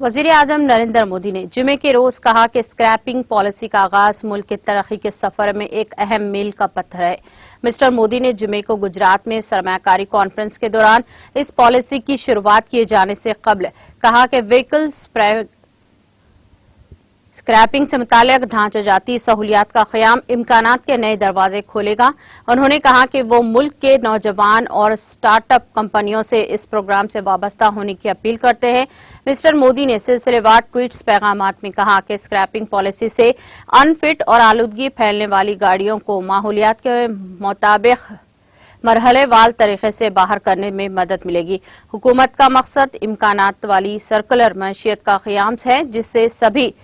वजीर आजम नरेंद्र मोदी ने जुमे के रोज कहा कि स्क्रैपिंग पॉलिसी का आगाज मुल्क के तरक्की के सफर में एक अहम मील का पत्थर है। मिस्टर मोदी ने जुमे को गुजरात में सरमायाकारी कॉन्फ्रेंस के दौरान इस पॉलिसी की शुरुआत किए जाने से कबल कहा कि व्हीकल स्क्रैपिंग से मुताल्लिक ढांचाजाती सहूलियात का क़याम इम्कानात के नए दरवाजे खोलेगा। उन्होंने कहा कि वो मुल्क के नौजवान और स्टार्टअप कंपनियों से इस प्रोग्राम से वाबस्ता होने की अपील करते हैं। मिस्टर मोदी ने सिलसिलेवार ट्वीट्स पैगामात में कहा कि स्क्रैपिंग पॉलिसी से अनफिट और आलूदगी फैलने वाली गाड़ियों को माहौलियात के मुताबिक मरहलेवार तरीके से बाहर करने में मदद मिलेगी। हुकूमत का मकसद इम्कानात वाली सर्कुलर मैशियत का क़याम है, जिससे सभी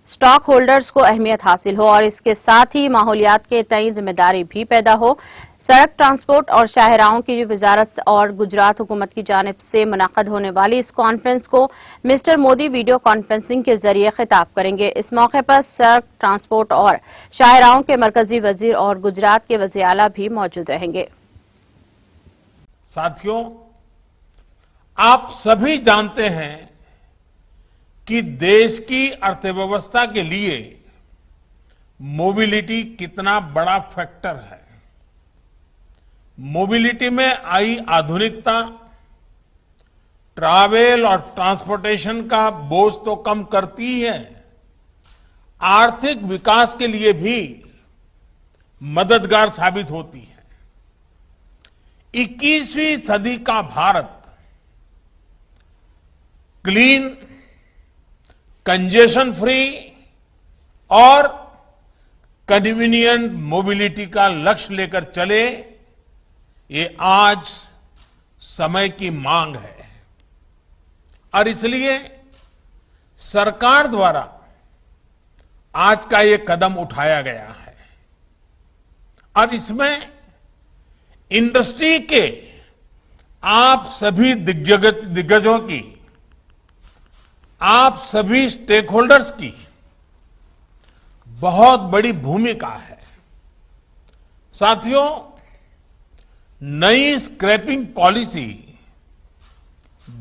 स्टॉक होल्डर्स को अहमियत हासिल हो और इसके साथ ही माहौलियात के तय जिम्मेदारी भी पैदा हो। सड़क ट्रांसपोर्ट और शाहराहों की वजारत और गुजरात हुकूमत की जानिब से मुनक़द होने वाली इस कॉन्फ्रेंस को मिस्टर मोदी वीडियो कॉन्फ्रेंसिंग के जरिए खिताब करेंगे। इस मौके पर सड़क ट्रांसपोर्ट और शाहराहों के मरकजी वजीर और गुजरात के वज़ीर आला भी मौजूद रहेंगे। साथियों, आप सभी जानते हैं कि देश की अर्थव्यवस्था के लिए मोबिलिटी कितना बड़ा फैक्टर है। मोबिलिटी में आई आधुनिकता ट्रैवल और ट्रांसपोर्टेशन का बोझ तो कम करती ही है, आर्थिक विकास के लिए भी मददगार साबित होती है। 21वीं सदी का भारत क्लीन, कंजेशन फ्री और कन्वीनियंट मोबिलिटी का लक्ष्य लेकर चले, ये आज समय की मांग है और इसलिए सरकार द्वारा आज का ये कदम उठाया गया है और इसमें इंडस्ट्री के आप सभी दिग्गजों की, आप सभी स्टेक होल्डर्स की बहुत बड़ी भूमिका है। साथियों, नई scrapping policy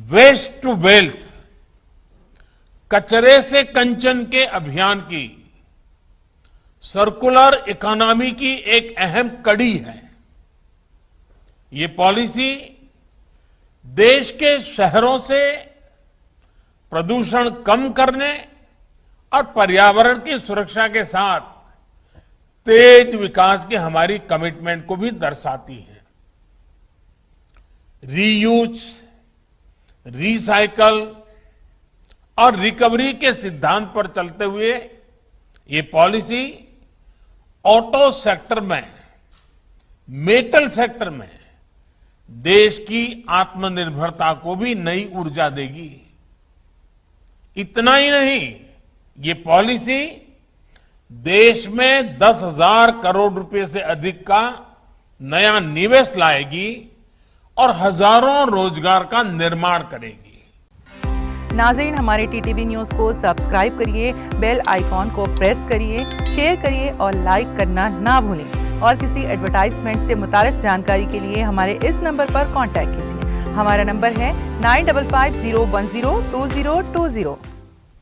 waste to wealth, कचरे से कंचन के अभियान की सर्कुलर इकोनॉमी की एक अहम कड़ी है। ये पॉलिसी देश के शहरों से प्रदूषण कम करने और पर्यावरण की सुरक्षा के साथ तेज विकास की हमारी कमिटमेंट को भी दर्शाती है। रीयूज, रिसाइकल और रिकवरी के सिद्धांत पर चलते हुए ये पॉलिसी ऑटो सेक्टर में, मेटल सेक्टर में देश की आत्मनिर्भरता को भी नई ऊर्जा देगी। इतना ही नहीं, ये पॉलिसी देश में 10,000 करोड़ रुपए से अधिक का नया निवेश लाएगी और हजारों रोजगार का निर्माण करेगी। नाज़रीन, हमारे टीटीवी न्यूज़ को सब्सक्राइब करिए, बेल आइकॉन को प्रेस करिए, शेयर करिए और लाइक करना ना भूलें। और किसी एडवर्टाइजमेंट से मुताल्लिक जानकारी के लिए हमारे इस नंबर पर कांटेक्ट कीजिए। हमारा नंबर है 9550102020।